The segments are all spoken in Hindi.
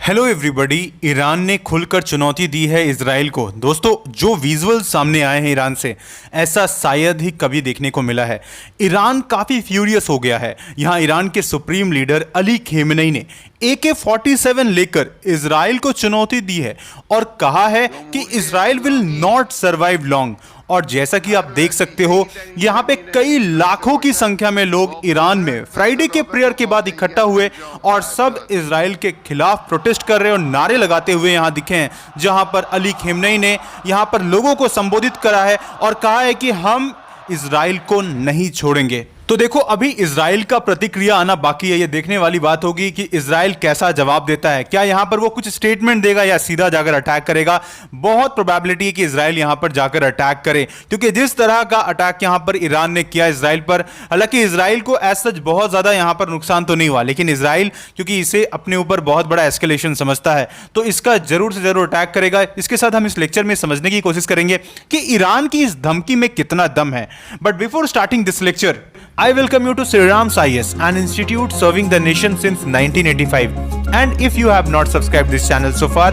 Hello everybody. ईरान ने खुलकर चुनौती दी है इजराइल को। दोस्तों, जो विजुअल सामने आए हैं ईरान से, ऐसा शायद ही कभी देखने को मिला है। ईरान काफ़ी फ्यूरियस हो गया है। यहाँ ईरान के सुप्रीम लीडर अली खेमनेई ने AK-47 लेकर इजराइल को चुनौती दी है और कहा है कि Israel will not survive long. और जैसा कि आप देख सकते हो, यहाँ पे कई लाखों की संख्या में लोग ईरान में फ्राइडे के प्रेयर के बाद इकट्ठा हुए और सब इजराइल के खिलाफ प्रोटेस्ट कर रहे और नारे लगाते हुए यहाँ दिखे हैं। जहाँ पर अली खेमनेई ने यहाँ पर लोगों को संबोधित करा है और कहा है कि हम इजराइल को नहीं छोड़ेंगे। तो देखो, अभी इजराइल का प्रतिक्रिया आना बाकी है। ये देखने वाली बात होगी कि इजराइल कैसा जवाब देता है। क्या यहाँ पर वो कुछ स्टेटमेंट देगा या सीधा जाकर अटैक करेगा? बहुत प्रोबेबिलिटी है कि इजराइल यहाँ पर जाकर अटैक करे, क्योंकि जिस तरह का अटैक यहाँ पर ईरान ने किया इजराइल पर, हालांकि इजराइल को एज सच बहुत ज्यादा यहाँ पर नुकसान तो नहीं हुआ, लेकिन इजराइल क्योंकि इसे अपने ऊपर बहुत बड़ा एस्केलेशन समझता है, तो इसका जरूर से जरूर अटैक करेगा। इसके साथ हम इस लेक्चर में समझने की कोशिश करेंगे कि ईरान की इस धमकी में कितना दम है। But before starting this lecture, I welcome you to Sriram's IS, an institute serving the nation since 1985. And if you have not subscribed this channel so far,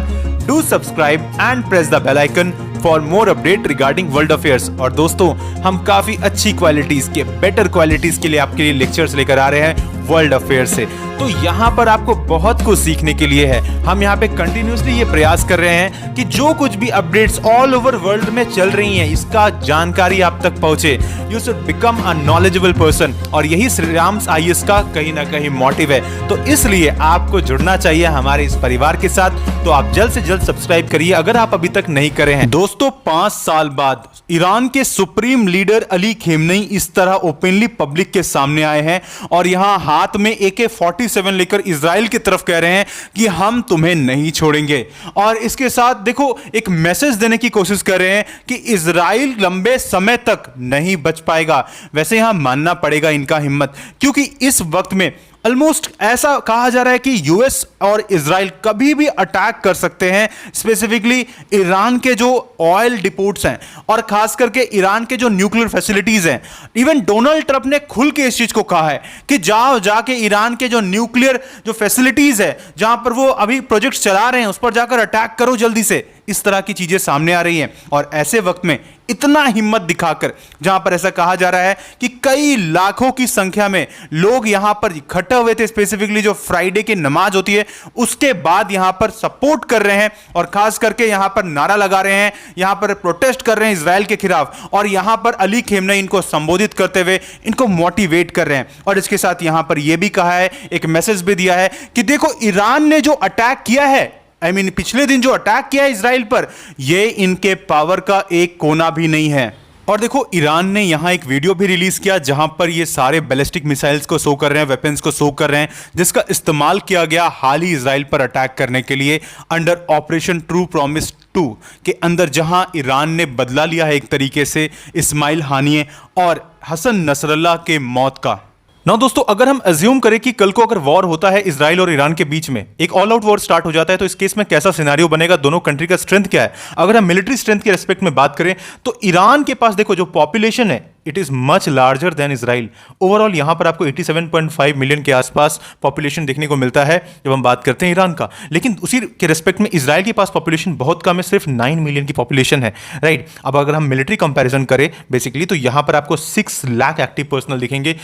do subscribe and press the bell icon for more update regarding world affairs. और दोस्तों, हम काफी अच्छी क्वालिटीज के, बेटर क्वालिटीज के लिए आपके लिए लेक्चर्स लेकर आ रहे हैं वर्ल्ड अफेयर से। तो यहाँ पर आपको बहुत कुछ सीखने के लिए है। हम यहाँ पे कंटिन्यूसली ये प्रयास कर रहे हैं कि जो कुछ भी अपडेट्स ऑल ओवर वर्ल्ड में चल रही हैं, इसका जानकारी आप तक पहुंचे। You should become a knowledgeable person, और यही श्रीराम्स IS का कहीं ना कहीं मोटिव है। तो इसलिए आपको जुड़ना चाहिए हमारे इस परिवार के साथ। तो आप जल्द से जल्द सब्सक्राइब करिए अगर आप अभी तक नहीं करे हैं। दोस्तों, 5 साल बाद ईरान के सुप्रीम लीडर अली खेमनेई इस तरह ओपनली पब्लिक के सामने आए हैं और यहां हाथ में AK-47 लेकर इजराइल की तरफ कह रहे हैं कि हम तुम्हें नहीं छोड़ेंगे। और इसके साथ देखो, एक मैसेज देने की कोशिश कर रहे हैं कि इजराइल लंबे समय तक नहीं बच पाएगा। वैसे यहां मानना पड़ेगा इनका हिम्मत, क्योंकि इस वक्त में ऑलमोस्ट ऐसा कहा जा रहा है कि यूएस और इजराइल कभी भी अटैक कर सकते हैं, स्पेसिफिकली ईरान के जो ऑयल डिपोट्स हैं और खास करके ईरान के जो न्यूक्लियर फैसिलिटीज हैं। इवन डोनाल्ड ट्रंप ने खुल के इस चीज को कहा है कि जाके ईरान के जो न्यूक्लियर जो फैसिलिटीज है, जहां पर वो अभी प्रोजेक्ट चला रहे हैं, उस पर जाकर अटैक करो जल्दी से। इस तरह की चीजें सामने आ रही हैं और ऐसे वक्त में इतना हिम्मत दिखाकर, जहां पर ऐसा कहा जा रहा है कि कई लाखों की संख्या में लोग यहां पर इकट्ठा हुए थे, स्पेसिफिकली जो फ्राइडे की नमाज होती है उसके बाद यहां पर सपोर्ट कर रहे हैं और खास करके यहां पर नारा लगा रहे हैं, यहां पर प्रोटेस्ट कर रहे हैं इजराइल के खिलाफ। और यहां पर अली खेमनेई इनको संबोधित करते हुए इनको मोटिवेट कर रहे हैं। और इसके साथ यहां पर यह भी कहा है, एक मैसेज भी दिया है कि देखो, ईरान ने जो अटैक किया है, पिछले दिन जो अटैक किया है इजराइल पर, यह इनके पावर का एक कोना भी नहीं है। और देखो, ईरान ने यहां एक वीडियो भी रिलीज किया जहां पर ये सारे बैलिस्टिक मिसाइल्स को शो कर रहे हैं, वेपन्स को शो कर रहे हैं, जिसका इस्तेमाल किया गया हाल ही इजराइल पर अटैक करने के लिए अंडर ऑपरेशन ट्रू प्रॉमिस 2 के अंदर, जहां ईरान ने बदला लिया है एक तरीके से इस्माइल हानिये और हसन नसरल्लाह के मौत का। ना दोस्तों, अगर हम अज्यूम करें कि कल को अगर वॉर होता है इजराइल और ईरान के बीच में, एक ऑल आउट वॉर स्टार्ट हो जाता है, तो इस केस में कैसा सिनेरियो बनेगा? दोनों कंट्री का स्ट्रेंथ क्या है? अगर हम मिलिट्री स्ट्रेंथ के रेस्पेक्ट में बात करें तो ईरान के पास देखो जो पॉपुलेशन है, it is much larger than Israel. Overall यहां पर आपको 87.5 मिलियन के आसपास पॉपुलेशन देखने को मिलता है जब हम बात करते हैं ईरान का। लेकिन उसी के रेस्पेक्ट में इजराइल के पास पॉपुलेशन बहुत कम है, सिर्फ 9 मिलियन की पॉपुलेशन है, राइट। अब अगर हम मिलिट्री कंपैरिजन करें बेसिकली, तो यहां पर आपको 6 लाख एक्टिव पर्सनल दिखेंगे,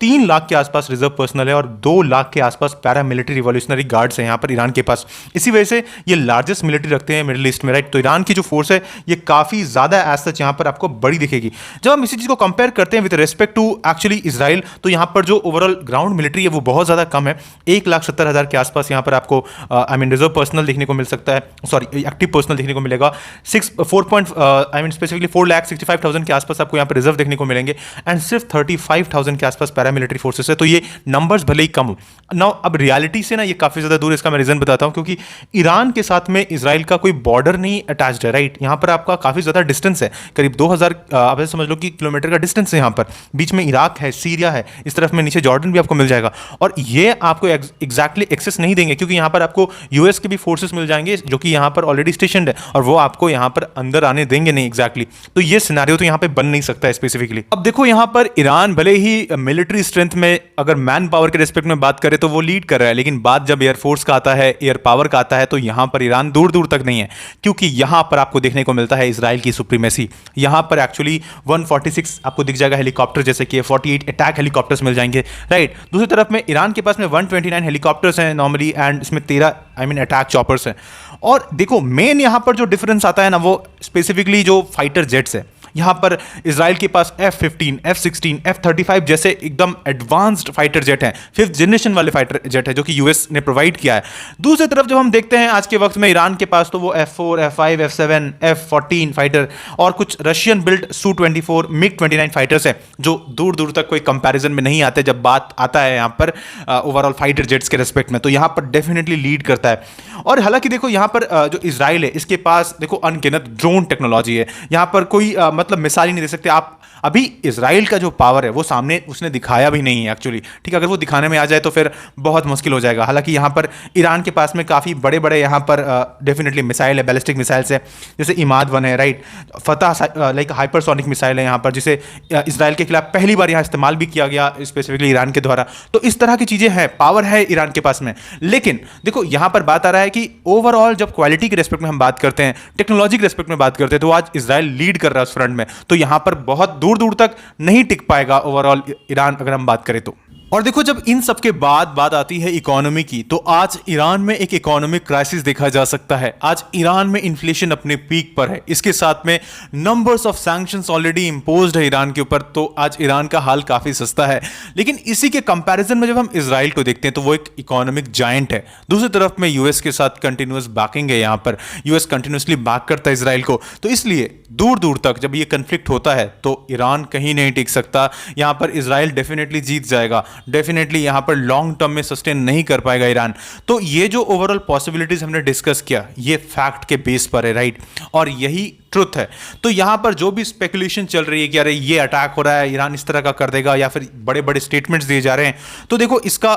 3 लाख के आसपास रिजर्व पर्सनल है और 2 लाख के आसपास पैरामिलिट्री रिवॉल्यूशनरी गार्ड्स हैं यहाँ पर ईरान के पास। इसी वजह से ये लार्जेस्ट मिलिट्री रखते हैं मिडिल ईस्ट में, राइट। तो ईरान की जो फोर्स है ये काफ़ी ज़्यादा एज सच यहाँ पर आपको बड़ी दिखेगी। जब हम इसी चीज़ को कंपेयर करते हैं with respect to actually Israel, तो यहाँ पर जो ओवरऑल ग्राउंड मिलिट्री है वो बहुत ज़्यादा कम है। 1,70,000 के आसपास यहाँ पर आपको रिजर्व पर्सनल देखने को मिल सकता है, सॉरी एक्टिव पर्सनल देखने को मिलेगा। स्पेसिफिकली 4,65,000 के आसपास आपको यहाँ पर रिजर्व देखने को मिलेंगे एंड सिर्फ 35,000 के आसपास पैरामिलिट्री फोर्सेस है। तो ये नंबर्स भले ही कम हो। नाउ अब रियलिटी से ना ये काफी ज्यादा दूर है। इसका मैं रीजन बताता हूं, क्योंकि ईरान के साथ में इजराइल का कोई बॉर्डर नहीं अटैच्ड है, राइट। यहां पर आपका काफी ज्यादा डिस्टेंस है, करीब 2000 आप ऐसे समझ लो कि किलोमीटर का डिस्टेंस है। यहां पर बीच में इराक है, सीरिया है, इस तरफ में नीचे जॉर्डन भी आपको मिल जाएगा। और ये आपको एग्जैक्टली एक्सेस नहीं देंगे, क्योंकि यहां पर आपको यूएस के भी फोर्सेस मिल जाएंगे जो कि यहां पर ऑलरेडी स्टेशनड है, और वो आपको यहां पर अंदर आने देंगे नहीं एग्जैक्टली। तो ये सिनेरियो तो यहां पे बन नहीं सकता है स्पेसिफिकली। अब देखो, यहां पर ईरान भले ही मिलिट्री मिलिट्री स्ट्रेंथ में अगर मैन पावर के रिस्पेक्ट में बात करें तो वो लीड कर रहा है, लेकिन बात जब एयरफोर्स का आता है, एयर पावर का आता है, तो यहां पर ईरान दूर दूर तक नहीं है, क्योंकि यहां पर आपको देखने को मिलता है इसराइल की सुप्रीमेसी। यहां पर एक्चुअली 146 आपको दिख जाएगा हेलीकॉप्टर, जैसे कि 48 अटैक हेलीकॉप्टर्स मिल जाएंगे, राइट। दूसरी तरफ में ईरान के पास में 129 हेलीकॉप्टर्स हैं नॉर्मली, एंड इसमें 13 अटैक चॉपर्स हैं। और देखो मेन यहां पर जो डिफरेंस आता है ना, वो स्पेसिफिकली जो फाइटर जेट्स है। यहां पर इजराइल के पास F-15, F-16, F-35 जैसे एकदम एडवांस्ड फाइटर जेट हैं, 5th जनरेशन वाले फाइटर जेट है, जो कि यूएस ने प्रोवाइड किया है। दूसरी तरफ जब हम देखते हैं आज के वक्त में ईरान के पास, तो वो F-4, F-5, F-7, F-14 fighter और कुछ Russian build Su-24, MiG-29 fighters हैं, जो दूर दूर तक कोई कंपैरिजन में नहीं आते जब बात आता है यहाँ पर ओवरऑल फाइटर जेट्स के रेस्पेक्ट में। तो यहाँ पर डेफिनेटली लीड करता है। और हालांकि देखो यहाँ पर जो इजराइल है, इसके पास देखो अनगिनत ड्रोन टेक्नोलॉजी है। यहाँ पर कोई मतलब मिसाल ही नहीं दे सकते आप। अभी इजराइल का जो पावर है वो सामने उसने दिखाया भी नहीं है एक्चुअली, ठीक है। अगर वो दिखाने में आ जाए तो फिर बहुत मुश्किल हो जाएगा। हालांकि यहाँ पर ईरान के पास में काफ़ी बड़े बड़े यहाँ पर डेफिनेटली मिसाइल है, बैलिस्टिक मिसाइल्स है, जैसे इमाद-1 है, राइट। फतह लाइक हाइपरसोनिक मिसाइल है यहाँ पर, जिसे इजराइल के खिलाफ पहली बार यहाँ इस्तेमाल भी किया गया स्पेसिफिकली ईरान के द्वारा। तो इस तरह की चीज़ें हैं, पावर है ईरान के पास में। लेकिन देखो यहाँ पर बात आ रहा है कि ओवरऑल जब क्वालिटी के रेस्पेक्ट में हम बात करते हैं, टेक्नोलॉजी के रेस्पेक्ट में बात करते हैं, तो आज इजराइल लीड कर रहा है उस फ्रंट में। तो यहाँ पर बहुत दूर दूर तक नहीं टिक पाएगा ओवरऑल ईरान, अगर हम बात करें तो। और देखो जब इन सब के बाद बात आती है इकोनॉमी की, तो आज ईरान में एक इकोनॉमिक क्राइसिस देखा जा सकता है। आज ईरान में इन्फ्लेशन अपने पीक पर है, इसके साथ में numbers of sanctions already imposed है ईरान के ऊपर। तो आज ईरान का हाल काफी सस्ता है। लेकिन इसी के कंपैरिजन में जब हम इजराइल को देखते हैं, तो वो एक इकोनॉमिक जायंट है। दूसरी तरफ में यूएस के साथ कंटिन्यूअस बैकिंग है, यहाँ पर यूएस कंटिन्यूअसली बैक करता है इजराइल को। तो इसलिए दूर दूर तक जब ये कंफ्लिक्ट होता है, तो ईरान कहीं नहीं टिक सकता। यहाँ पर इजराइल डेफिनेटली जीत जाएगा, डेफिनेटली यहां पर लॉन्ग टर्म में सस्टेन नहीं कर पाएगा ईरान। तो ये जो ओवरऑल पॉसिबिलिटीज हमने डिस्कस किया, ये फैक्ट के बेस पर है, राइट। और यही ट्रुथ है। तो यहां पर जो भी स्पेकुलेशन चल रही है कि अरे ये अटैक हो रहा है, ईरान इस तरह का कर देगा, या फिर बड़े बड़े स्टेटमेंट्स दिए जा रहे हैं, तो देखो इसका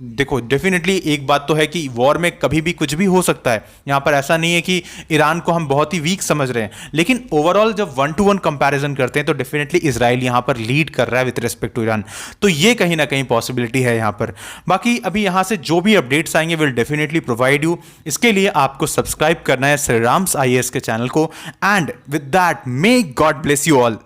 देखो डेफिनेटली एक बात तो है कि वॉर में कभी भी कुछ भी हो सकता है। यहां पर ऐसा नहीं है कि ईरान को हम बहुत ही वीक समझ रहे हैं, लेकिन ओवरऑल जब 1-to-1 कंपैरिजन करते हैं, तो डेफिनेटली इजराइल यहां पर लीड कर रहा है विद रिस्पेक्ट टू ईरान। तो ये कहीं ना कहीं पॉसिबिलिटी है यहां पर। बाकी अभी यहां से जो भी अपडेट्स आएंगे विल डेफिनेटली प्रोवाइड यू। इसके लिए आपको सब्सक्राइब करना है श्रीराम्स IAS के चैनल को। And with that, may God bless you all.